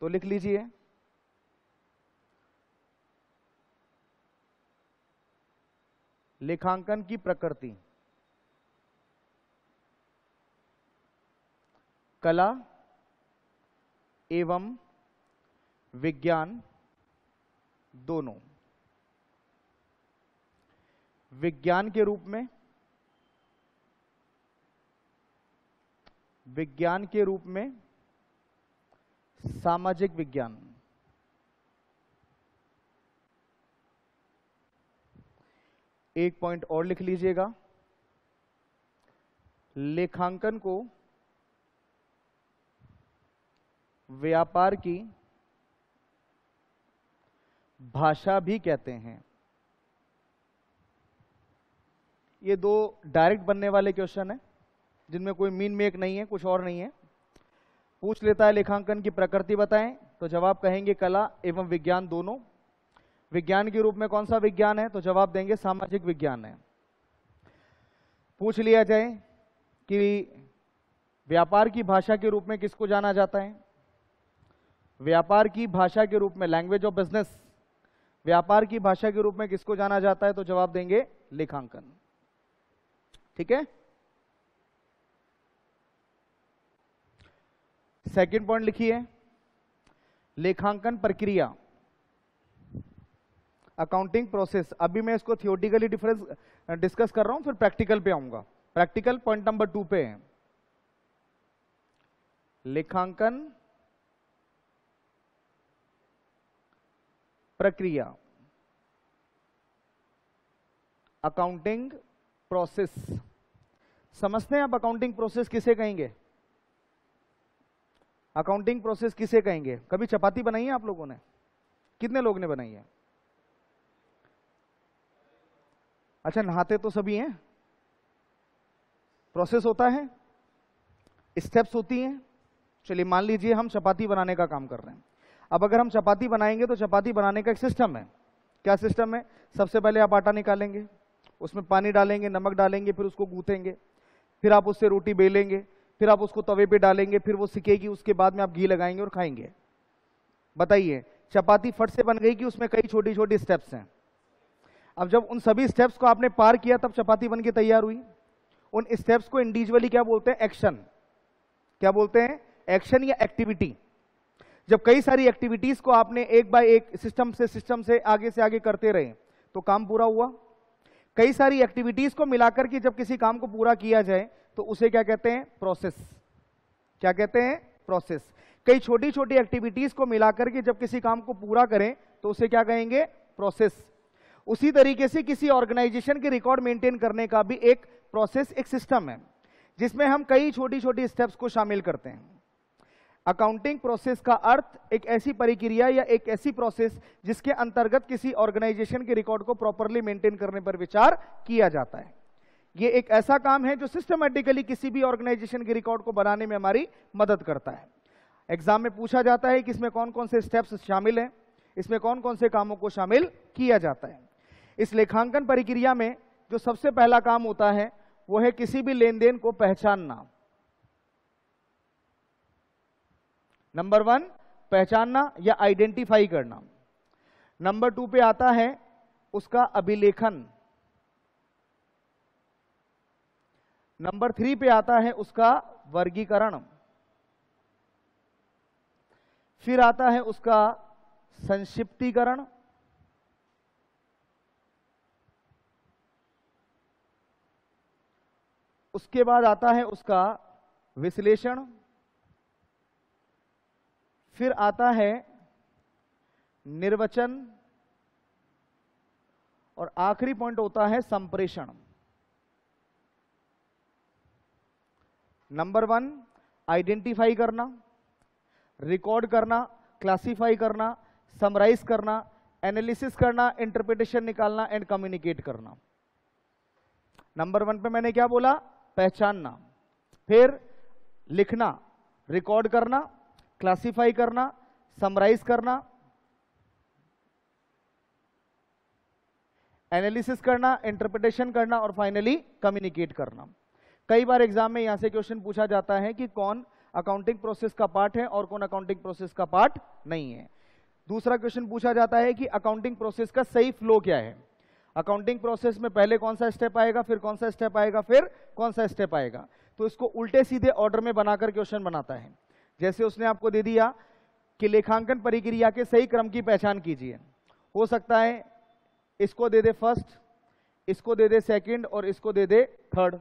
तो लिख लीजिए लेखांकन की प्रकृति, कला एवं विज्ञान दोनों। विज्ञान के रूप में सामाजिक विज्ञान, एक पॉइंट और लिख लीजिएगा, लेखांकन को व्यापार की भाषा भी कहते हैं। ये दो डायरेक्ट बनने वाले क्वेश्चन है जिनमें कोई मीन मेक नहीं है, कुछ और नहीं है। पूछ लेता है लेखांकन की प्रकृति बताएं, तो जवाब कहेंगे कला एवं विज्ञान दोनों। विज्ञान के रूप में कौन सा विज्ञान है, तो जवाब देंगे सामाजिक विज्ञान है। पूछ लिया जाए कि व्यापार की भाषा के रूप में किसको जाना जाता है, व्यापार की भाषा के रूप में, लैंग्वेज ऑफ बिजनेस, व्यापार की भाषा के रूप में किसको जाना जाता है, तो जवाब देंगे लेखांकन। ठीक है। सेकंड पॉइंट लिखिए, लेखांकन प्रक्रिया, अकाउंटिंग प्रोसेस। अभी मैं इसको थियोरेटिकली डिफरेंस डिस्कस कर रहा हूं, फिर प्रैक्टिकल पे आऊंगा। प्रैक्टिकल पॉइंट नंबर 2 पे है, लेखांकन प्रक्रिया, अकाउंटिंग प्रोसेस। समझते हैं आप अकाउंटिंग प्रोसेस किसे कहेंगे, अकाउंटिंग प्रोसेस किसे कहेंगे? कभी चपाती बनाई है आप लोगों ने? कितने लोग ने बनाई है? अच्छा, नहाते तो सभी हैं। प्रोसेस होता है, स्टेप्स होती हैं। चलिए मान लीजिए हम चपाती बनाने का काम कर रहे हैं। अब अगर हम चपाती बनाएंगे तो चपाती बनाने का एक सिस्टम है। क्या सिस्टम है? सबसे पहले आप आटा निकालेंगे, उसमें पानी डालेंगे, नमक डालेंगे, फिर उसको गूंथेंगे, फिर आप उससे रोटी बेलेंगे, फिर आप उसको तवे पे डालेंगे, फिर वो सिकेगी, उसके बाद में आप घी लगाएंगे और खाएंगे। बताइए, चपाती फट से बन गई कि उसमें कई छोटी छोटी स्टेप्स हैं? अब जब उन सभी स्टेप्स को आपने पार किया तब चपाती बन के तैयार हुई। उन स्टेप्स को इंडिविजुअली क्या बोलते हैं? एक्शन। क्या बोलते हैं? एक्शन या एक्टिविटी। जब कई सारी एक्टिविटीज को आपने एक बाय एक सिस्टम से आगे करते रहे तो काम पूरा हुआ। कई सारी एक्टिविटीज को मिलाकर के जब किसी काम को पूरा किया जाए तो उसे क्या कहते हैं? प्रोसेस। क्या कहते हैं? प्रोसेस। कई छोटी छोटी एक्टिविटीज को मिलाकर के जब किसी काम को पूरा करें तो उसे क्या कहेंगे? प्रोसेस। उसी तरीके से किसी ऑर्गेनाइजेशन के रिकॉर्ड मेंटेन करने का भी एक प्रोसेस, एक सिस्टम है जिसमें हम कई छोटी छोटी स्टेप्स को शामिल करते हैं। अकाउंटिंग प्रोसेस का अर्थ एक ऐसी प्रक्रिया या एक ऐसी प्रोसेस जिसके अंतर्गत किसी ऑर्गेनाइजेशन के रिकॉर्ड को प्रॉपरली मेंटेन करने पर विचार किया जाता है। ये एक ऐसा काम है जो सिस्टमैटिकली किसी भी ऑर्गेनाइजेशन के रिकॉर्ड को बनाने में हमारी मदद करता है। एग्जाम में पूछा जाता है कि इसमें कौन कौन से स्टेप्स शामिल हैं, इसमें कौन कौन से कामों को शामिल किया जाता है। इस लेखांकन प्रक्रिया में जो सबसे पहला काम होता है वो है किसी भी लेन देन को पहचानना। नंबर 1 पहचानना या आइडेंटिफाई करना। नंबर 2 पे आता है उसका अभिलेखन। नंबर 3 पे आता है उसका वर्गीकरण। फिर आता है उसका संक्षिप्तीकरण। उसके बाद आता है उसका विश्लेषण। फिर आता है निर्वचन और आखिरी पॉइंट होता है संप्रेषण। नंबर 1 आइडेंटिफाई करना, रिकॉर्ड करना, क्लासिफाई करना, समराइज करना, एनालिसिस करना, इंटरप्रिटेशन निकालना एंड कम्युनिकेट करना। नंबर 1 पे मैंने क्या बोला? पहचानना। फिर लिखना, रिकॉर्ड करना, क्लासिफाई करना, समराइज करना, एनालिसिस करना, इंटरप्रिटेशन करना और फाइनली कम्युनिकेट करना। कई बार एग्जाम में यहां से क्वेश्चन पूछा जाता है कि कौन अकाउंटिंग प्रोसेस का पार्ट है और कौन अकाउंटिंग प्रोसेस का पार्ट नहीं है। दूसरा क्वेश्चन पूछा जाता है कि अकाउंटिंग प्रोसेस का सही फ्लो क्या है। अकाउंटिंग प्रोसेस में पहले कौन सा स्टेप आएगा, फिर कौन सा स्टेप आएगा, फिर कौन सा स्टेप आएगा। तो इसको उल्टे सीधे ऑर्डर में बनाकर क्वेश्चन बनाता है। जैसे उसने आपको दे दिया कि लेखांकन प्रक्रिया के सही क्रम की पहचान कीजिए। हो सकता है इसको दे दे फर्स्ट, इसको दे दे सेकंड और इसको दे दे थर्ड,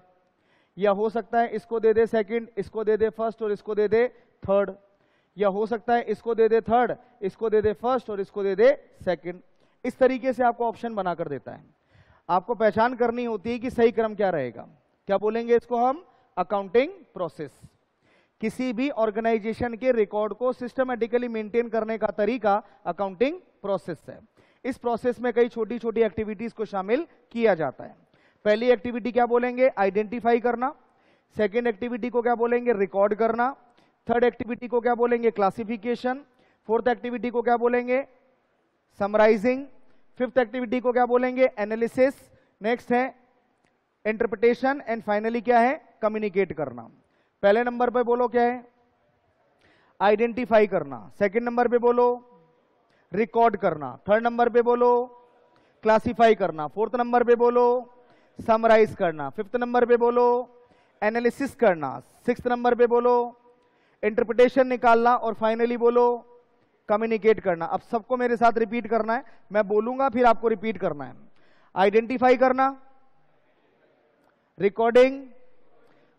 या हो सकता है इसको दे दे सेकंड, इसको दे दे फर्स्ट और इसको दे दे थर्ड, या हो सकता है इसको दे दे थर्ड, इसको दे दे फर्स्ट और इसको दे दे सेकंड। इस तरीके से आपको ऑप्शन बनाकर देता है। आपको पहचान करनी होती है कि सही क्रम क्या रहेगा। क्या बोलेंगे इसको हम? Accounting process. किसी भी ऑर्गेनाइजेशन के रिकॉर्ड को सिस्टमैटिकली मेंटेन करने का तरीका अकाउंटिंग प्रोसेस है। इस प्रोसेस में कई छोटी छोटी एक्टिविटीज को शामिल किया जाता है। पहली एक्टिविटी क्या बोलेंगे? आइडेंटिफाई करना। सेकेंड एक्टिविटी को क्या बोलेंगे? रिकॉर्ड करना। थर्ड एक्टिविटी को क्या बोलेंगे? क्लासिफिकेशन। फोर्थ एक्टिविटी को क्या बोलेंगे? समराइजिंग। फिफ्थ एक्टिविटी को क्या बोलेंगे? एनालिसिस। नेक्स्ट है इंटरप्रिटेशन एंड फाइनली क्या है? कम्युनिकेट करना। पहले नंबर पे बोलो क्या है? आइडेंटिफाई करना। सेकंड नंबर पे बोलो रिकॉर्ड करना। थर्ड नंबर पे बोलो क्लासिफाई करना। फोर्थ नंबर पे बोलो समराइज करना। फिफ्थ नंबर पे बोलो एनालिसिस करना। सिक्स्थ नंबर पे बोलो इंटरप्रिटेशन निकालना और फाइनली बोलो कम्युनिकेट करना। अब सबको मेरे साथ रिपीट करना है, मैं बोलूंगा फिर आपको रिपीट करना है। आइडेंटिफाई करना, recording,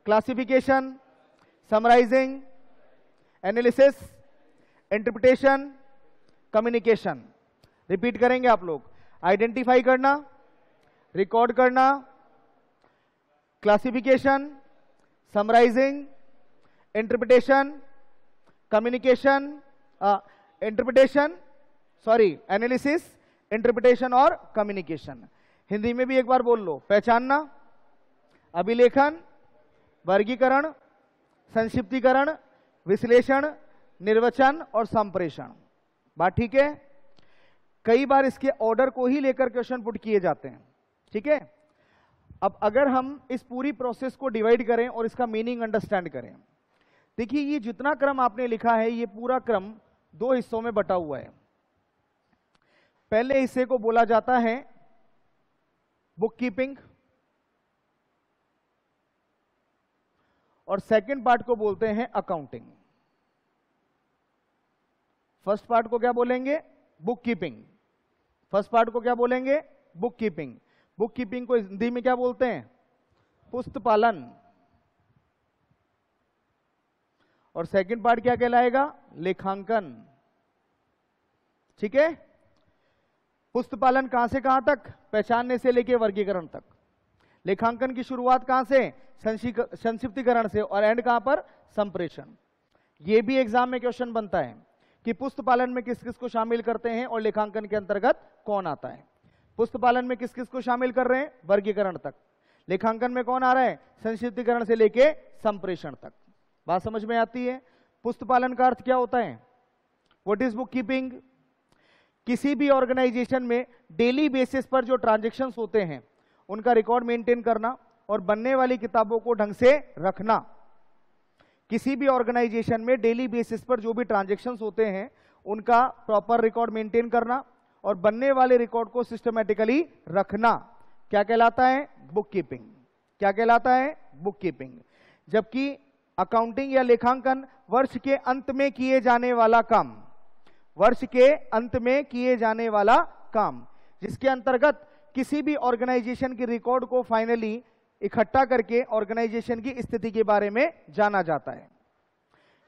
classification, summarising, analysis, interpretation, communication. Repeat करेंगे आप लोग। आइडेंटिफाई करना, रिकॉर्ड करना, classification, summarising, interpretation, communication, analysis, interpretation और कम्युनिकेशन। हिंदी में भी एक बार बोल लो। पहचानना, अभिलेखन, वर्गीकरण, संक्षिप्तीकरण, विश्लेषण, निर्वचन और संप्रेषण। बात ठीक है? कई बार इसके ऑर्डर को ही लेकर क्वेश्चन पुट किए जाते हैं। ठीक है? अब अगर हम इस पूरी प्रोसेस को डिवाइड करें और इसका मीनिंग अंडरस्टैंड करें, देखिए ये जितना क्रम आपने लिखा है ये पूरा क्रम दो हिस्सों में बटा हुआ है। पहले हिस्से को बोला जाता है बुक कीपिंग और सेकंड पार्ट को बोलते हैं अकाउंटिंग। फर्स्ट पार्ट को क्या बोलेंगे? Book keeping. फर्स्ट पार्ट को क्या बोलेंगे? Book keeping. बुक कीपिंग को हिंदी में क्या बोलते हैं? पुस्तपालन। और सेकंड पार्ट क्या कहलाएगा? लेखांकन। ठीक है? पुस्तपालन कहां से कहां तक? पहचानने से लेकर वर्गीकरण तक। लेखांकन की शुरुआत कहां से? संक्षिप्तीकरण से और एंड कहां पर? संप्रेषण। यह भी एग्जाम में क्वेश्चन बनता है कि पुस्तपालन में किस किस को शामिल करते हैं और लेखांकन के अंतर्गत कौन आता है। पुस्तपालन में किस किस को शामिल कर रहे हैं? वर्गीकरण तक। लेखांकन में कौन आ रहा है? संक्षिप्तीकरण से लेके संप्रेषण तक। बात समझ में आती है? पुस्तपालन का अर्थ क्या होता है? What is book keeping? किसी भी ऑर्गेनाइजेशन में डेली बेसिस पर जो ट्रांजैक्शंस होते हैं उनका रिकॉर्ड मेंटेन करना और बनने वाली किताबों को ढंग से रखना। किसी भी ऑर्गेनाइजेशन में डेली बेसिस पर जो भी ट्रांजैक्शंस होते हैं उनका प्रॉपर रिकॉर्ड मेंटेन करना और बनने वाले रिकॉर्ड को सिस्टमैटिकली रखना क्या कहलाता है? Book keeping. क्या कहलाता है? Book keeping. जबकि अकाउंटिंग या लेखांकन वर्ष के अंत में किए जाने वाला काम, वर्ष के अंत में किए जाने वाला काम, जिसके अंतर्गत किसी भी ऑर्गेनाइजेशन के रिकॉर्ड को फाइनली इकट्ठा करके ऑर्गेनाइजेशन की स्थिति के बारे में जाना जाता है।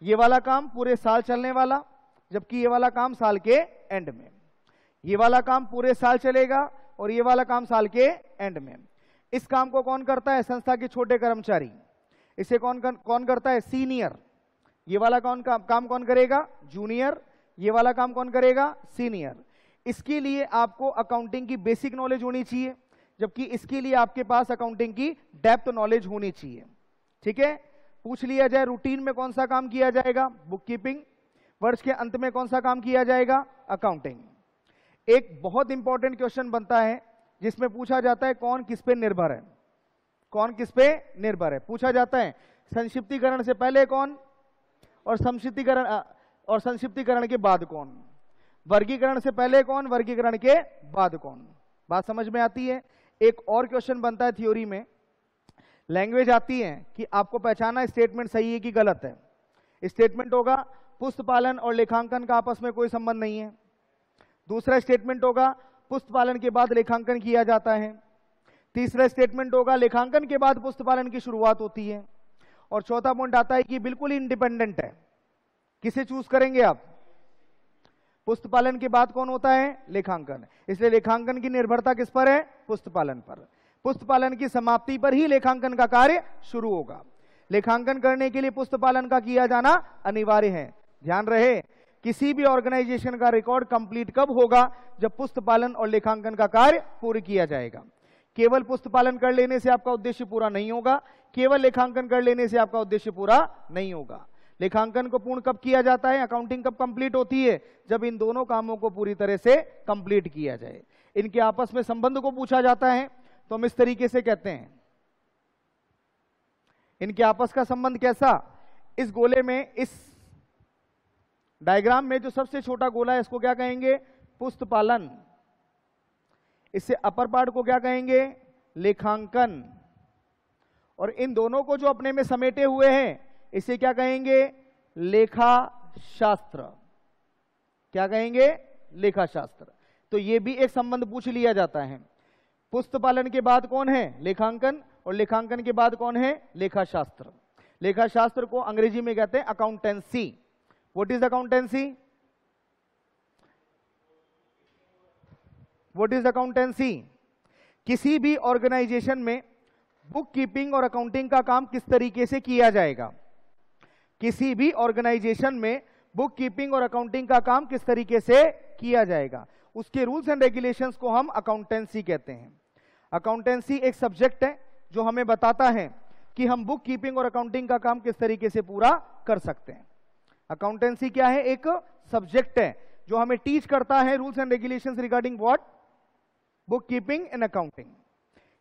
ये वाला काम पूरे साल चलने वाला, जबकि ये वाला काम साल के एंड में। ये वाला काम पूरे साल चलेगा और ये वाला काम साल के एंड में। इस काम को कौन करता है? संस्था के छोटे कर्मचारी। इसे कौन करता है? सीनियर। ये वाला काम कौन करेगा? जूनियर। ये वाला काम कौन करेगा? सीनियर। इसके लिए आपको अकाउंटिंग की बेसिक नॉलेज होनी चाहिए, जबकि इसके लिए आपके पास अकाउंटिंग की डेप्थ नॉलेज होनी चाहिए। ठीक है? पूछ लिया जाए रूटीन में कौन सा काम किया जाएगा? Book keeping. वर्ष के अंत में कौन सा काम किया जाएगा? अकाउंटिंग। एक बहुत इंपॉर्टेंट क्वेश्चन बनता है जिसमें पूछा जाता है कौन किस पे निर्भर है? कौन किस पे निर्भर है? पूछा जाता है संक्षिप्तीकरण से पहले कौन? और और संक्षिप्तीकरण के बाद कौन? वर्गीकरण से पहले कौन, वर्गीकरण के बाद कौन? बात समझ में आती है? एक और क्वेश्चन बनता है थ्योरी में, लैंग्वेज आती है कि आपको पहचाना स्टेटमेंट सही है कि गलत है। स्टेटमेंट होगा पुस्तपालन और लेखांकन का आपस में कोई संबंध नहीं है। दूसरा स्टेटमेंट होगा पुस्तपालन के बाद लेखांकन किया जाता है। तीसरा स्टेटमेंट होगा लेखांकन के बाद पुस्तपालन की शुरुआत होती है। और चौथा पॉइंट आता है कि बिल्कुल इंडिपेंडेंट है। किसे चूज करेंगे आप? पुस्तपालन के बाद कौन होता है? लेखांकन। इसलिए लेखांकन की निर्भरता किस पर है? पुस्तपालन पर। पुस्तपालन की समाप्ति पर ही लेखांकन का कार्य शुरू होगा। लेखांकन करने के लिए पुस्तपालन का किया जाना अनिवार्य है। ध्यान रहे, किसी भी ऑर्गेनाइजेशन का रिकॉर्ड कंप्लीट कब होगा? जब पुस्तपालन और लेखांकन का कार्य पूर्ण किया जाएगा। केवल पुस्तपालन कर लेने से आपका उद्देश्य पूरा नहीं होगा, केवल लेखांकन कर लेने से आपका उद्देश्य पूरा नहीं होगा। लेखांकन को पूर्ण कब किया जाता है? अकाउंटिंग कब कंप्लीट होती है? जब इन दोनों कामों को पूरी तरह से कंप्लीट किया जाए। इनके आपस में संबंध को पूछा जाता है तो हम इस तरीके से कहते हैं, इनके आपस का संबंध कैसा? इस गोले में, इस डायग्राम में जो सबसे छोटा गोला है इसको क्या कहेंगे? पुस्तपालन। इससे अपर पार्ट को क्या कहेंगे? लेखांकन। और इन दोनों को जो अपने में समेटे हुए हैं इसे क्या कहेंगे? लेखा शास्त्र। क्या कहेंगे? लेखा शास्त्र। तो ये भी एक संबंध पूछ लिया जाता है। पुस्तपालन के बाद कौन है? लेखांकन। और लेखांकन के बाद कौन है? लेखा शास्त्र। लेखा शास्त्र को अंग्रेजी में कहते हैं accountancy. What is accountancy? What is accountancy? किसी भी ऑर्गेनाइजेशन में बुक कीपिंग और अकाउंटिंग का काम किस तरीके से किया जाएगा? किसी भी ऑर्गेनाइजेशन में बुक कीपिंग और अकाउंटिंग का काम किस तरीके से किया जाएगा, उसके रूल्स एंड रेगुलेशंस को हम अकाउंटेंसी कहते हैं। अकाउंटेंसी एक सब्जेक्ट है जो हमें बताता है कि हम बुक कीपिंग और अकाउंटिंग का काम किस तरीके से पूरा कर सकते हैं। अकाउंटेंसी क्या है? एक सब्जेक्ट है जो हमें टीच करता है rules and regulations regarding what? Book keeping and accounting.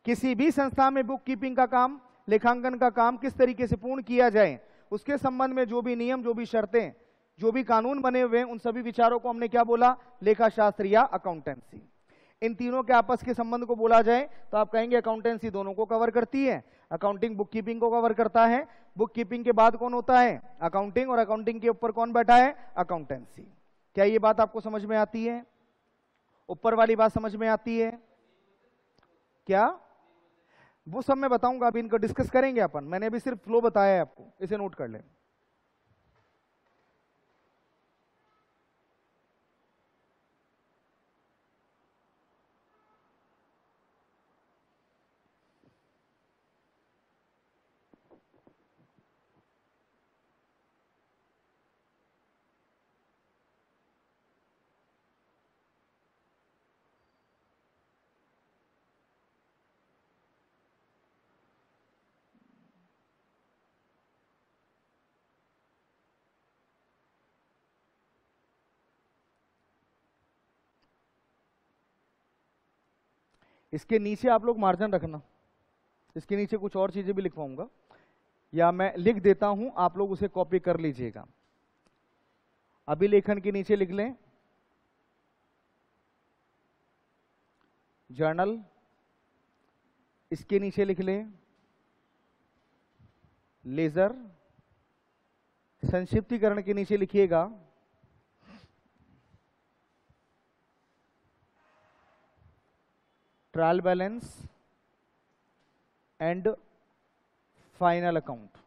किसी भी संस्था में बुक कीपिंग का काम, लेखांकन का काम किस तरीके से पूर्ण किया जाए, उसके संबंध में जो भी नियम, जो भी शर्तें, जो भी कानून बने हुए हैं, उन सभी विचारों को हमने क्या बोला? लेखा शास्त्र या अकाउंटेंसी। इन तीनों के आपस के संबंध को बोला जाए तो आप कहेंगे अकाउंटेंसी दोनों को कवर करती है। अकाउंटिंग बुक कीपिंग को कवर करता है। बुक कीपिंग के बाद कौन होता है? अकाउंटिंग। और अकाउंटिंग के ऊपर कौन बैठा है? अकाउंटेंसी। क्या ये बात आपको समझ में आती है? ऊपर वाली बात समझ में आती है क्या? वो सब मैं बताऊंगा, अभी इनको डिस्कस करेंगे अपन। मैंने अभी सिर्फ फ्लो बताया है आपको, इसे नोट कर लें। इसके नीचे आप लोग मार्जिन रखना, इसके नीचे कुछ और चीजें भी लिखवाऊंगा या मैं लिख देता हूं, आप लोग उसे कॉपी कर लीजिएगा। अभिलेखन के नीचे लिख लें जर्नल, इसके नीचे लिख लें लेजर, संक्षिप्तीकरण के नीचे लिखिएगा trial balance and final account.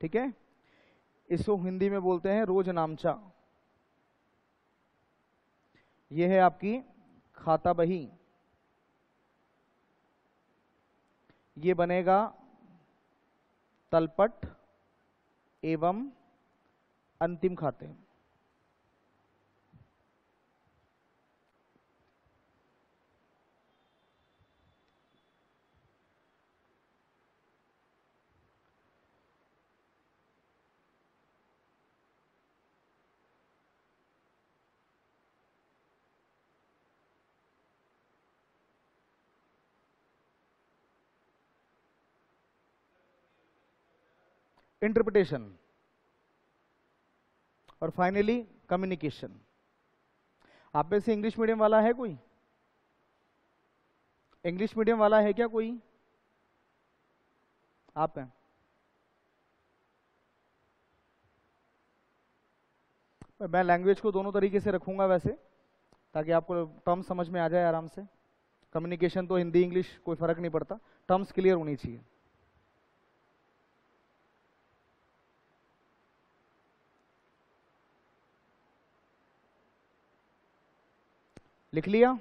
ठीक है, इसको हिंदी में बोलते हैं रोज नामचा। यह है आपकी खाता बही। ये बनेगा तलपट एवं अंतिम खाते। इंटरप्रिटेशन और फाइनली कम्युनिकेशन। आप में से इंग्लिश मीडियम वाला है कोई? इंग्लिश मीडियम वाला है क्या कोई? आप हैं? मैं लैंग्वेज को दोनों तरीके से रखूंगा वैसे, ताकि आपको टर्म समझ में आ जाए आराम से। कम्युनिकेशन तो हिंदी इंग्लिश कोई फर्क नहीं पड़ता, टर्म्स क्लियर होनी चाहिए। लिख लिया?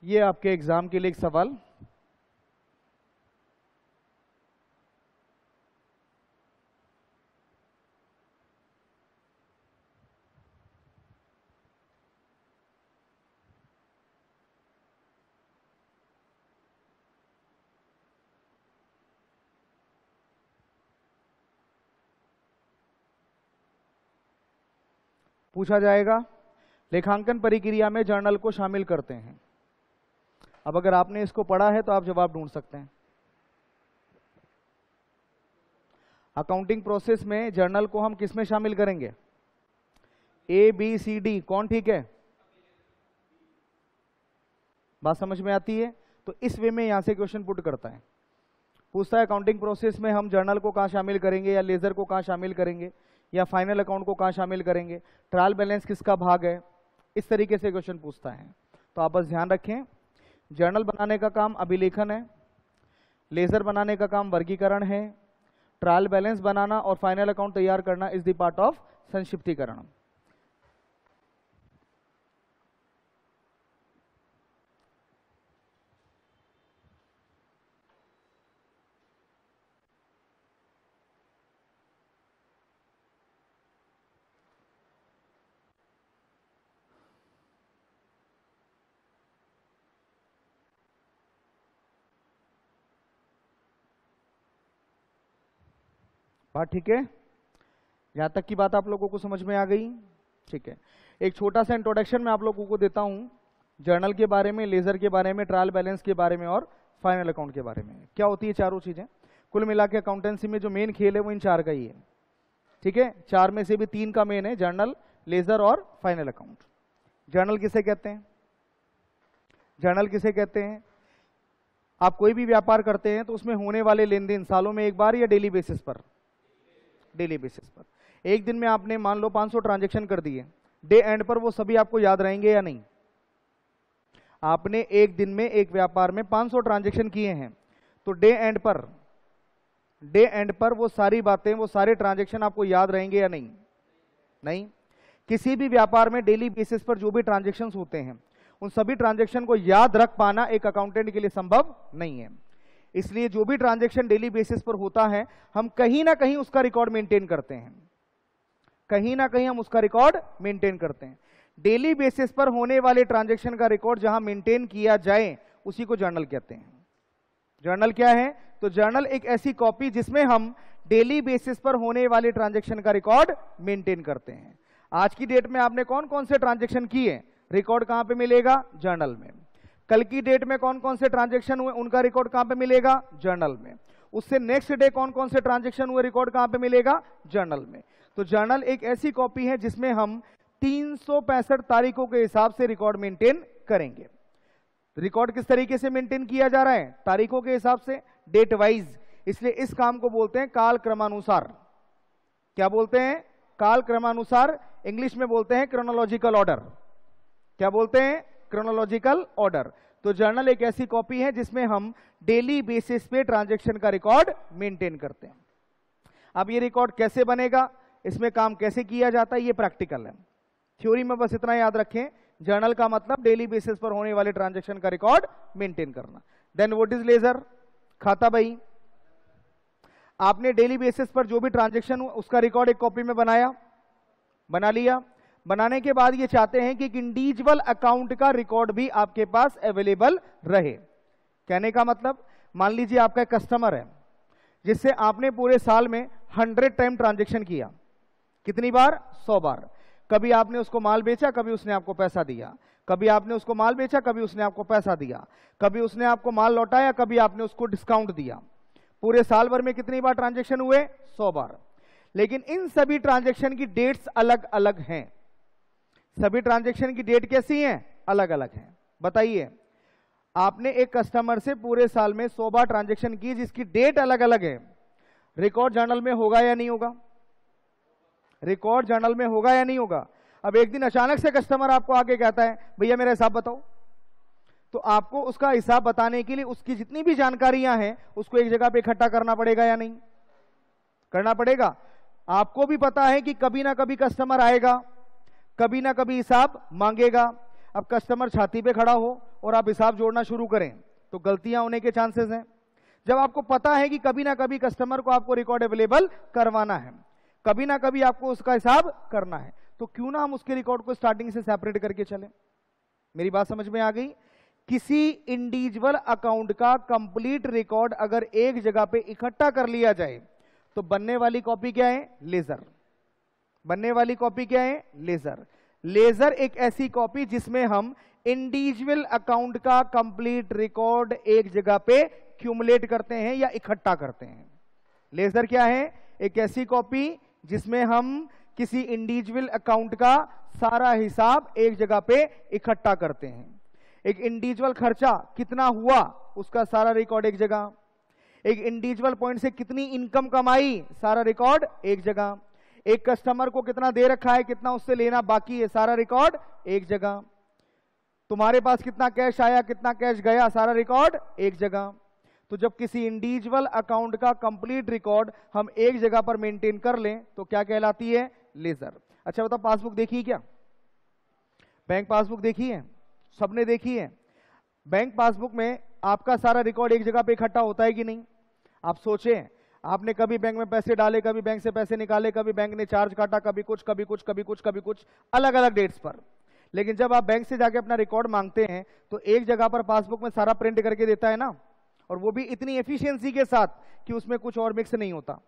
ये आपके एग्जाम के लिए एक सवाल। पूछा जाएगा, लेखांकन प्रक्रिया में जर्नल को शामिल करते हैं। अब अगर आपने इसको पढ़ा है तो आप जवाब ढूंढ सकते हैं। अकाउंटिंग प्रोसेस में जर्नल को हम किस में शामिल करेंगे? ए बी सी डी, कौन ठीक है? बात समझ में आती है? तो इस वे में यहां से क्वेश्चन पुट करता है, पूछता है अकाउंटिंग प्रोसेस में हम जर्नल को कहां शामिल करेंगे, या लेजर को कहां शामिल करेंगे, या फाइनल अकाउंट को कहां शामिल करेंगे, ट्रायल बैलेंस किसका भाग है, इस तरीके से क्वेश्चन पूछता है। तो आप बस ध्यान रखें, जर्नल बनाने का काम अभिलेखन है, लेजर बनाने का काम वर्गीकरण है, ट्रायल बैलेंस बनाना और फाइनल अकाउंट तैयार करना इज द पार्ट ऑफ संक्षिप्तीकरण। बात ठीक है? यहां तक की बात आप लोगों को समझ में आ गई? ठीक है, एक छोटा सा इंट्रोडक्शन मैं आप लोगों को देता हूं जर्नल के बारे में, लेजर के बारे में, ट्रायल बैलेंस के बारे में और फाइनल अकाउंट के बारे में। क्या होती है चारों चीजें? कुल मिला के अकाउंटेंसी में जो मेन खेल है वो इन चार का ही है। ठीक है, चार में से भी तीन का मेन है, जर्नल, लेजर और फाइनल अकाउंट। जर्नल किसे कहते हैं? जर्नल किसे कहते हैं? आप कोई भी व्यापार करते हैं तो उसमें होने वाले लेन देन सालों में एक बार या डेली बेसिस पर? डेली बेसिस पर। एक दिन में आपने मान लो 500 ट्रांजैक्शन कर दिए, डे एंड पर वो सभी आपको याद रहेंगे या नहीं? आपने एक दिन में एक व्यापार में 500 ट्रांजैक्शन किए हैं, तो डे एंड पर वो सारी बातें, वो सारे ट्रांजैक्शन आपको याद रहेंगे या नहीं? नहीं। किसी भी व्यापार में डेली बेसिस पर जो भी ट्रांजैक्शंस होते हैं उन सभी ट्रांजैक्शन को याद रख पाना एक अकाउंटेंट के लिए संभव नहीं है। इसलिए जो भी ट्रांजैक्शन डेली बेसिस पर होता है हम कहीं ना कहीं उसका रिकॉर्ड मेंटेन करते हैं, कहीं ना कहीं हम उसका रिकॉर्ड मेंटेन करते हैं। डेली बेसिस पर होने वाले ट्रांजैक्शन का रिकॉर्ड जहां मेंटेन किया जाए उसी को जर्नल कहते हैं। जर्नल क्या है? तो जर्नल एक ऐसी कॉपी जिसमें हम डेली बेसिस पर होने वाले ट्रांजैक्शन का रिकॉर्ड मेंटेन करते हैं। आज की डेट में आपने कौन कौन से ट्रांजैक्शन किए, रिकॉर्ड कहां पे मिलेगा? जर्नल में। कल की डेट में कौन कौन से ट्रांजैक्शन हुए उनका रिकॉर्ड कहां पे मिलेगा? जर्नल में। उससे नेक्स्ट डे कौन कौन से ट्रांजैक्शन हुए, रिकॉर्ड कहां पे मिलेगा? जर्नल में। तो जर्नल एक ऐसी कॉपी है जिसमें हम 365 तारीखों के हिसाब से रिकॉर्ड मेंटेन करेंगे। रिकॉर्ड किस तरीके से मेंटेन किया जा रहा है? तारीखों के हिसाब से, डेट वाइज। इसलिए इस काम को बोलते हैं काल क्रमानुसार। क्या बोलते हैं? काल क्रमानुसार। इंग्लिश में बोलते हैं क्रोनोलॉजिकल ऑर्डर। क्या बोलते हैं? Chronological order. तो जर्नल एक ऐसी कॉपी है जिसमें हम डेली बेसिस पे ट्रांजैक्शन का रिकॉर्ड मेंटेन करते हैं। अब ये रिकॉर्ड कैसे बनेगा, इसमें काम कैसे किया जाता है, ये प्रैक्टिकल है। थ्योरी में बस इतना याद रखें, जर्नल का मतलब डेली बेसिस पर होने वाले ट्रांजैक्शन का रिकॉर्ड मेंटेन करना। Then what is ledger? खाता बही। आपने डेली बेसिस पर जो भी ट्रांजेक्शन उसका रिकॉर्ड एक कॉपी में बना लिया। बनाने के बाद ये चाहते हैं कि एक इंडिविजुअल अकाउंट का रिकॉर्ड भी आपके पास अवेलेबल रहे। कहने का मतलब, मान लीजिए आपका एक कस्टमर है जिससे आपने पूरे साल में 100 टाइम ट्रांजेक्शन किया। कितनी बार? 100 बार। कभी आपने उसको माल बेचा, कभी उसने आपको पैसा दिया, कभी आपने उसको माल बेचा, कभी उसने आपको पैसा दिया, कभी उसने आपको माल लौटाया, कभी आपने उसको डिस्काउंट दिया। पूरे साल भर में कितनी बार ट्रांजेक्शन हुए? 100 बार। लेकिन इन सभी ट्रांजेक्शन की डेट्स अलग अलग हैं। सभी ट्रांजेक्शन की डेट कैसी हैं? अलग अलग हैं। बताइए, आपने एक कस्टमर से पूरे साल में 100 बार ट्रांजेक्शन की जिसकी डेट अलग अलग है, रिकॉर्ड जर्नल में होगा या नहीं होगा? रिकॉर्ड जर्नल में होगा या नहीं होगा? अब एक दिन अचानक से कस्टमर आपको आके कहता है भैया मेरा हिसाब बताओ, तो आपको उसका हिसाब बताने के लिए उसकी जितनी भी जानकारियां हैं उसको एक जगह पे इकट्ठा करना पड़ेगा या नहीं? करना पड़ेगा। आपको भी पता है कि कभी ना कभी कस्टमर आएगा, कभी ना कभी हिसाब मांगेगा। अब कस्टमर छाती पे खड़ा हो और आप हिसाब जोड़ना शुरू करें तो गलतियां होने के चांसेस हैं। जब आपको पता है कि कभी ना कभी कस्टमर को आपको रिकॉर्ड अवेलेबल करवाना है, कभी ना कभी आपको उसका हिसाब करना है, तो क्यों ना हम उसके रिकॉर्ड को स्टार्टिंग से सेपरेट करके चलें। मेरी बात समझ में आ गई? किसी इंडिविजुअल अकाउंट का कंप्लीट रिकॉर्ड अगर एक जगह पे इकट्ठा कर लिया जाए तो बनने वाली कॉपी क्या है? लेजर। बनने वाली कॉपी क्या है? लेजर। लेजर एक ऐसी कॉपी जिसमें हम इंडिविजुअल अकाउंट का कंप्लीट रिकॉर्ड एक जगह पे क्यूमुलेट करते हैं या इकट्ठा करते हैं। लेजर क्या है? एक ऐसी कॉपी जिसमें हम किसी इंडिविजुअल अकाउंट का सारा हिसाब एक जगह पे इकट्ठा करते हैं। एक इंडिविजुअल खर्चा कितना हुआ उसका सारा रिकॉर्ड एक जगह, एक इंडिविजुअल पॉइंट से कितनी इनकम कमाई सारा रिकॉर्ड एक जगह, एक कस्टमर को कितना दे रखा है, कितना उससे लेना बाकी है सारा रिकॉर्ड एक जगह, तुम्हारे पास कितना कैश आया, कितना कैश गया सारा रिकॉर्ड एक जगह। तो जब किसी इंडिविजुअल अकाउंट का कंप्लीट रिकॉर्ड हम एक जगह पर मेंटेन कर लें तो क्या कहलाती है? लेजर। अच्छा बताओ, पासबुक देखी क्या? बैंक पासबुक देखी है? सबने देखी है। बैंक पासबुक में आपका सारा रिकॉर्ड एक जगह पे इकट्ठा होता है कि नहीं? आप सोचें, आपने कभी बैंक में पैसे डाले, कभी बैंक से पैसे निकाले, कभी बैंक ने चार्ज काटा, कभी कुछ कभी कुछ कभी कुछ कभी कुछ, अलग अलग डेट्स पर। लेकिन जब आप बैंक से जाके अपना रिकॉर्ड मांगते हैं तो एक जगह पर पासबुक में सारा प्रिंट करके देता है ना, और वो भी इतनी एफिशिएंसी के साथ कि उसमें कुछ और मिक्स नहीं होता,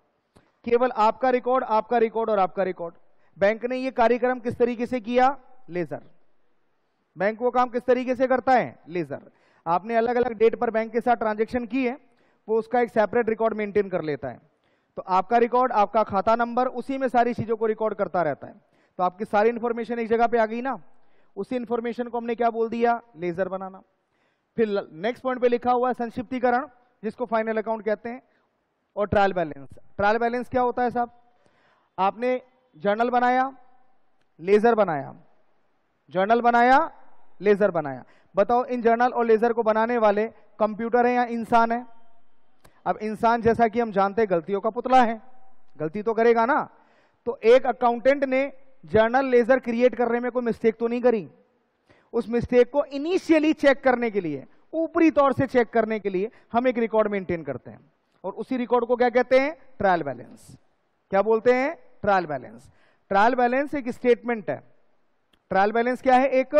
केवल आपका रिकॉर्ड, आपका रिकॉर्ड और आपका रिकॉर्ड। बैंक ने ये कार्यक्रम किस तरीके से किया? लेजर। बैंक वो काम किस तरीके से करता है? लेजर। आपने अलग अलग डेट पर बैंक के साथ ट्रांजेक्शन की है, वो उसका एक सेपरेट रिकॉर्ड मेंटेन कर लेता है। तो आपका रिकॉर्ड, आपका खाता नंबर, उसी में सारी चीजों को रिकॉर्ड करता रहता है। तो आपकी सारी इंफॉर्मेशन एक जगह पे आ गई ना, उसी इंफॉर्मेशन को हमने क्या बोल दिया? लेजर बनाना। फिर नेक्स्ट पॉइंट पे लिखा हुआ है संक्षिप्तीकरण, जिसको फाइनल अकाउंट कहते हैं, और ट्रायल बैलेंस। ट्रायल बैलेंस क्या होता है साहब? आपने जर्नल बनाया, लेजर बनाया, जर्नल बनाया, लेजर बनाया। बताओ, इन जर्नल और लेजर को बनाने वाले कंप्यूटर है या इंसान है? अब इंसान जैसा कि हम जानते हैं गलतियों का पुतला है, गलती तो करेगा ना। तो एक अकाउंटेंट ने जर्नल लेजर क्रिएट करने में कोई मिस्टेक तो नहीं करी। उस मिस्टेक को इनिशियली चेक करने के लिए, ऊपरी तौर से चेक करने के लिए हम एक रिकॉर्ड मेंटेन करते हैं, और उसी रिकॉर्ड को क्या कहते हैं? Trial balance. क्या बोलते हैं? Trial balance. ट्रायल बैलेंस एक स्टेटमेंट है। ट्रायल बैलेंस क्या है? एक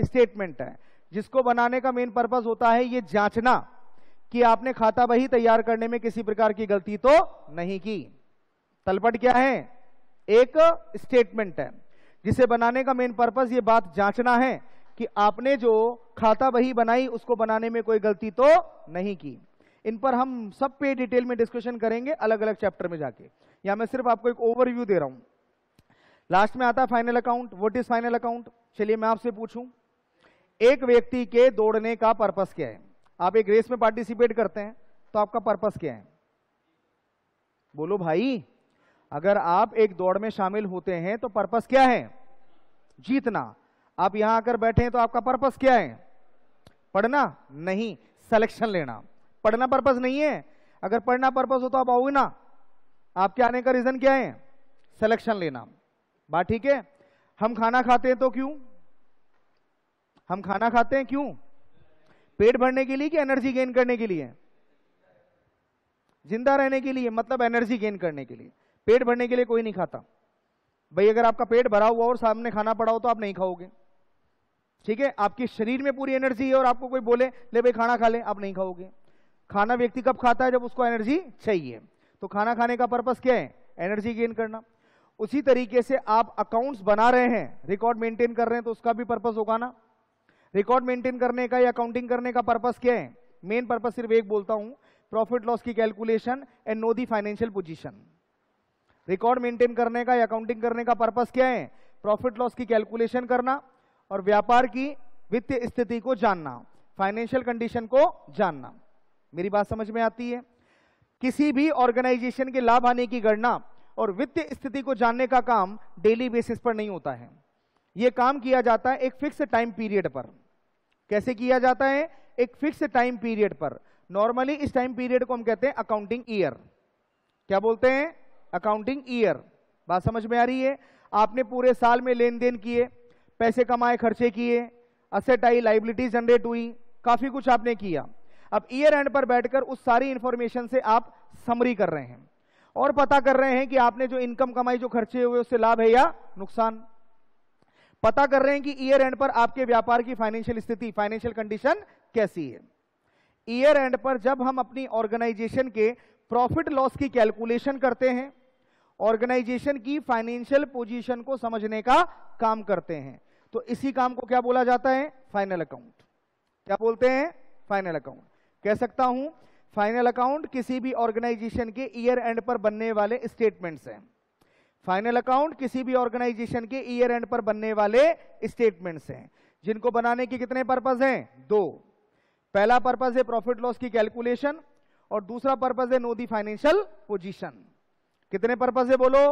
स्टेटमेंट है, जिसको बनाने का मेन पर्पस होता है ये जांचना कि आपने खाता बही तैयार करने में किसी प्रकार की गलती तो नहीं की। तलपट क्या है? एक स्टेटमेंट है, जिसे बनाने का मेन पर्पस ये बात जांचना है कि आपने जो खाता बही बनाई उसको बनाने में कोई गलती तो नहीं की। इन पर हम सब पे डिटेल में डिस्कशन करेंगे अलग अलग चैप्टर में जाके। यहां मैं सिर्फ आपको एक ओवरव्यू दे रहा हूं। लास्ट में आता है final account. What is final account? चलिए मैं आपसे पूछूं, एक व्यक्ति के दौड़ने का पर्पस क्या है? आप एक रेस में पार्टिसिपेट करते हैं तो आपका पर्पस क्या है? बोलो भाई, अगर आप एक दौड़ में शामिल होते हैं तो पर्पस क्या है? जीतना। आप यहां आकर बैठे हैं तो आपका पर्पस क्या है? पढ़ना नहीं, सिलेक्शन लेना। पढ़ना पर्पस नहीं है। अगर पढ़ना पर्पस हो तो आप आओगे ना। आपके आने का रीजन क्या है? सिलेक्शन लेना। बात ठीक है? हम खाना खाते हैं तो क्यों? हम खाना खाते हैं क्यों? पेट भरने के लिए कि एनर्जी गेन करने के लिए? जिंदा रहने के लिए, मतलब एनर्जी गेन करने के लिए। पेट भरने के लिए कोई नहीं खाता भाई। अगर आपका पेट भरा हुआ और सामने खाना पड़ा हो तो आप नहीं खाओगे, ठीक है। आपके शरीर में पूरी एनर्जी है और आपको कोई बोले ले भाई खाना खा ले, आप नहीं खाओगे। खाना व्यक्ति कब खाता है? जब उसको एनर्जी चाहिए। तो खाना खाने का पर्पस क्या है? एनर्जी गेन करना। उसी तरीके से आप अकाउंट्स बना रहे हैं, रिकॉर्ड मेंटेन कर रहे हैं, तो उसका भी पर्पस होगा ना। रिकॉर्ड मेंटेन करने का या अकाउंटिंग करने का पर्पस क्या है? मेन पर्पस सिर्फ एक बोलता हूं, प्रॉफिट लॉस की calculation and know the financial position. Record maintain करने का या अकाउंटिंग करने का पर्पस क्या है? प्रॉफिट लॉस की कैलकुलेशन करना और व्यापार की वित्तीय स्थिति को जानना, फाइनेंशियल कंडीशन को जानना। मेरी बात समझ में आती है? किसी भी ऑर्गेनाइजेशन के लाभ हानि की गणना और वित्तीय स्थिति को जानने का काम डेली बेसिस पर नहीं होता है। यह काम किया जाता है एक फिक्स टाइम पीरियड पर। कैसे किया जाता है? एक फिक्स टाइम पीरियड पर। नॉर्मली इस टाइम पीरियड को हम कहते हैं अकाउंटिंग ईयर। क्या बोलते हैं? Accounting year. बात समझ में आ रही है? आपने पूरे साल में लेन देन किए, पैसे कमाए, खर्चे किए, असेट आई, लाइबिलिटी जनरेट हुई, काफी कुछ आपने किया। अब ईयर एंड पर बैठकर उस सारी इंफॉर्मेशन से आप समरी कर रहे हैं और पता कर रहे हैं कि आपने जो इनकम कमाई, जो खर्चे हुए, उससे लाभ है या नुकसान। पता कर रहे हैं कि ईयर एंड पर आपके व्यापार की फाइनेंशियल स्थिति, फाइनेंशियल कंडीशन कैसी है। ईयर एंड पर जब हम अपनी ऑर्गेनाइजेशन के प्रॉफिट लॉस की कैलकुलेशन करते हैं, ऑर्गेनाइजेशन की फाइनेंशियल पोजीशन को समझने का काम करते हैं, तो इसी काम को क्या बोला जाता है? Final account. क्या बोलते हैं? Final account. कह सकता हूं फाइनल अकाउंट किसी भी ऑर्गेनाइजेशन के ईयर एंड पर बनने वाले स्टेटमेंट्स हैं। फाइनल अकाउंट किसी भी ऑर्गेनाइजेशन के ईयर एंड पर बनने वाले स्टेटमेंट्स हैं, जिनको बनाने के कितने पर्पस हैं? दो। पहला पर्पस है प्रॉफिट लॉस की कैलकुलेशन और दूसरा पर्पस है नो दी फाइनेंशियल पोजीशन। कितने पर्पस है बोलो?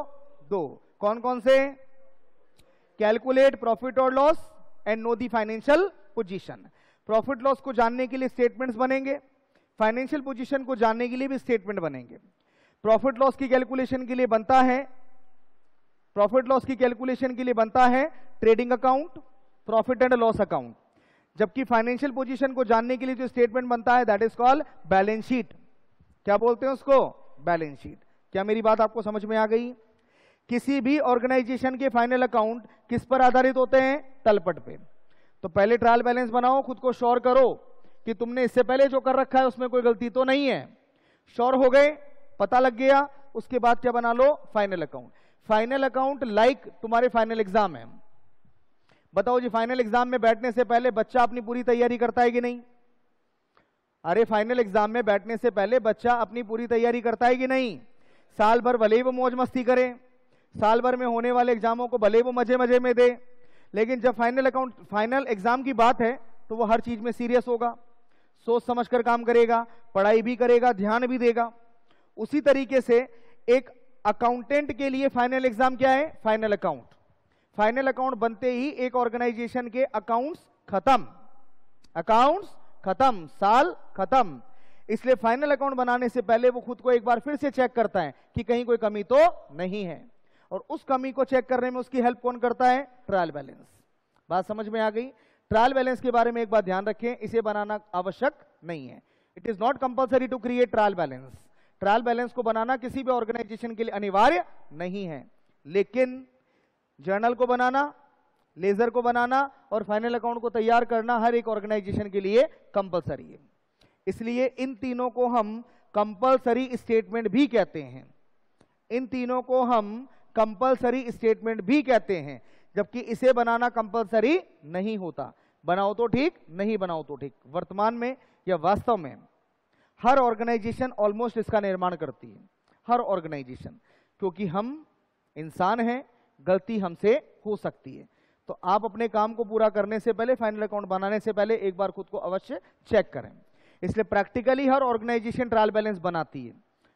दो। कौन कौन से? कैलकुलेट प्रॉफिट और loss and know the financial position. Profit loss को जानने के लिए स्टेटमेंट्स बनेंगे, फाइनेंशियल पोजीशन को जानने के लिए भी स्टेटमेंट बनेंगे। प्रॉफिट लॉस की कैलकुलेशन के लिए बनता है, प्रॉफिट लॉस की कैलकुलेशन के लिए बनता है trading account, profit and loss account. जबकि फाइनेंशियल पोजीशन को जानने के लिए जो स्टेटमेंट बनता है that is called balance sheet. क्या बोलते हैं उसको? Balance sheet. क्या मेरी बात आपको समझ में आ गई? किसी भी ऑर्गेनाइजेशन के फाइनल अकाउंट किस पर आधारित होते हैं? तलपट पे। तो पहले ट्रायल बैलेंस बनाओ, खुद को श्योर करो कि तुमने इससे पहले जो कर रखा है उसमें कोई गलती तो नहीं है। श्योर हो गए, पता लग गया, उसके बाद क्या बना लो? Final account. Final account like तुम्हारे फाइनल एग्जाम है। बताओ जी, फाइनल एग्जाम में बैठने से पहले बच्चा अपनी पूरी तैयारी करता है कि नहीं? अरे फाइनल एग्जाम में बैठने से पहले बच्चा अपनी पूरी तैयारी करता है कि नहीं? साल भर भले ही वो मौज मस्ती करे, साल भर में होने वाले एग्जामों को भले ही वो मजे मजे में दे, लेकिन जब फाइनल एग्जाम की बात है तो वो हर चीज में सीरियस होगा, सोच समझकर काम करेगा, पढ़ाई भी करेगा, ध्यान भी देगा। उसी तरीके से एक अकाउंटेंट के लिए फाइनल एग्जाम क्या है? Final account. फाइनल अकाउंट बनते ही एक ऑर्गेनाइजेशन के अकाउंट्स खत्म, अकाउंट्स खत्म, साल खत्म। इसलिए फाइनल अकाउंट बनाने से पहले वो खुद को एक बार फिर से चेक करता है कि कहीं कोई कमी तो नहीं है, और उस कमी को चेक करने में उसकी हेल्प कौन करता है? Trial balance. बात समझ में आ गई? ट्रायल बैलेंस के बारे में एक बात ध्यान रखें, इसे बनाना आवश्यक नहीं है। It is not compulsory to create trial balance. Trial balance को बनाना किसी भी ऑर्गेनाइजेशन के लिए अनिवार्य नहीं है, लेकिन जर्नल को बनाना, लेजर को बनाना और फाइनल अकाउंट को तैयार करना हर एक ऑर्गेनाइजेशन के लिए कंपल्सरी है। इसलिए इन तीनों को हम कंपल्सरी स्टेटमेंट भी कहते हैं। इन तीनों को हम कंपल्सरी स्टेटमेंट भी कहते हैं, जबकि इसे बनाना कंपल्सरी नहीं होता। बनाओ तो ठीक, नहीं बनाओ तो ठीक। वर्तमान में या वास्तव में हर ऑर्गेनाइजेशन ऑलमोस्ट इसका निर्माण करती है, हर ऑर्गेनाइजेशन, क्योंकि हम इंसान हैं, गलती हमसे हो सकती है। तो आप अपने काम को पूरा करने से पहले, फाइनल अकाउंट बनाने से पहले एक बार खुद को अवश्य चेक करें। इसलिए प्रैक्टिकली हर ऑर्गेनाइजेशन ट्रायल बैलेंस बनाती है,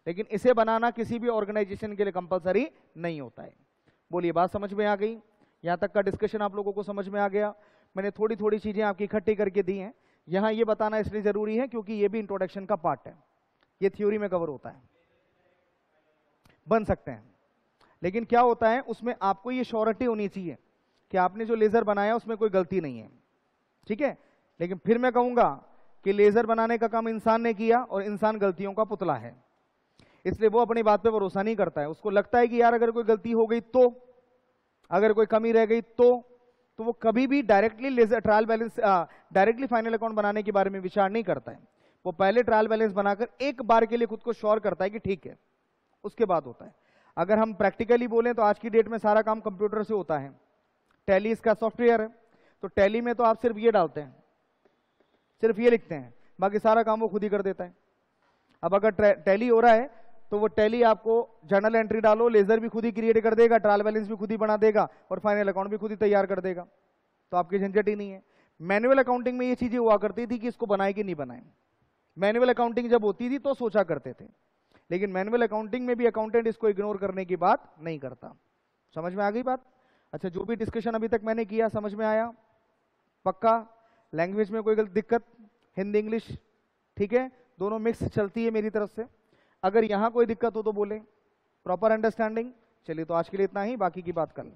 लेकिन इसे बनाना किसी भी ऑर्गेनाइजेशन के लिए कंपलसरी नहीं होता है। बोलिए, बात समझ में आ गई? यहां तक का डिस्कशन आप लोगों को समझ में आ गया? मैंने थोड़ी थोड़ी चीजें आपकी इकट्ठी करके दी हैं। यहां ये बताना इसलिए जरूरी है क्योंकि ये भी इंट्रोडक्शन का पार्ट है, ये थ्योरी में कवर होता है। बन सकते हैं, लेकिन क्या होता है उसमें आपको ये श्योरिटी होनी चाहिए कि आपने जो लेजर बनाया उसमें कोई गलती नहीं है, ठीक है। लेकिन फिर मैं कहूंगा कि लेजर बनाने का काम इंसान ने किया और इंसान गलतियों का पुतला है। इसलिए वो अपनी बात पे भरोसा नहीं करता है। उसको लगता है कि यार अगर कोई गलती हो गई तो, अगर कोई कमी रह गई तो वो कभी भी directly ledger trial balance directly final account बनाने के बारे में विचार नहीं करता है। वो पहले ट्रायल बैलेंस बनाकर एक बार के लिए खुद को श्योर करता है कि ठीक है, उसके बाद होता है। अगर हम प्रैक्टिकली बोलें तो आज की डेट में सारा काम कंप्यूटर से होता है। टैली इसका सॉफ्टवेयर है, तो टैली में तो आप सिर्फ ये डालते हैं, सिर्फ ये लिखते हैं, बाकी सारा काम वो खुद ही कर देता है। अब अगर टैली हो रहा है तो वो टैली आपको जर्नल एंट्री डालो, लेजर भी खुद ही क्रिएट कर देगा, ट्रायल बैलेंस भी खुद ही बना देगा और फाइनल अकाउंट भी खुद ही तैयार कर देगा। तो आपकी झंझट ही नहीं है। मैनुअल अकाउंटिंग में ये चीजें हुआ करती थी कि इसको बनाए कि नहीं बनाए। मैनुअल अकाउंटिंग जब होती थी तो सोचा करते थे, लेकिन मैनुअल अकाउंटिंग में भी अकाउंटेंट इसको इग्नोर करने की बात नहीं करता। समझ में आ गई बात? अच्छा, जो भी डिस्कशन अभी तक मैंने किया समझ में आया? पक्का? लैंग्वेज में कोई दिक्कत? हिंदी इंग्लिश ठीक है, दोनों मिक्स चलती है मेरी तरफ से। अगर यहां कोई दिक्कत हो तो बोले। Proper understanding? चलिए, तो आज के लिए इतना ही, बाकी की बात कल।